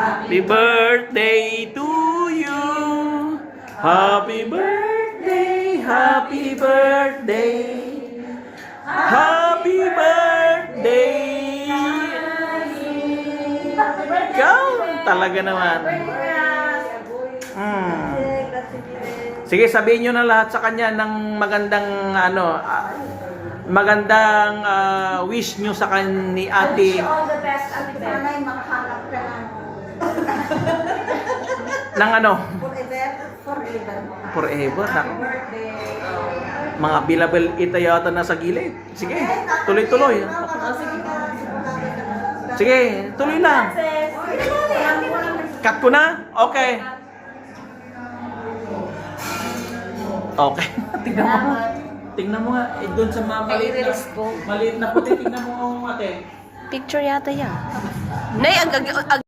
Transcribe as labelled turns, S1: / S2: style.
S1: Happy birthday to you. Happy birthday, happy birthday. Happy birthday. Ikaw talaga naman. Sige, sabihin nyo na lahat sa kanya ng magandang magandang wish nyo sa kanya ni ate.
S2: All the best, Ate Beth. Makahanap ka
S1: Ng ano?
S2: Forever.
S1: Forever.
S2: Happy birthday.
S1: Mga bilabel ita yata na sa gilid. Sige, tuloy-tuloy. Sige, tuloy lang. Cut ko na? Okay. Okay. Tingnan mo. Tingnan mo nga. Doon sa mga maliit na puti. Tingnan mo ate.
S3: Picture yata yan. Nay, ang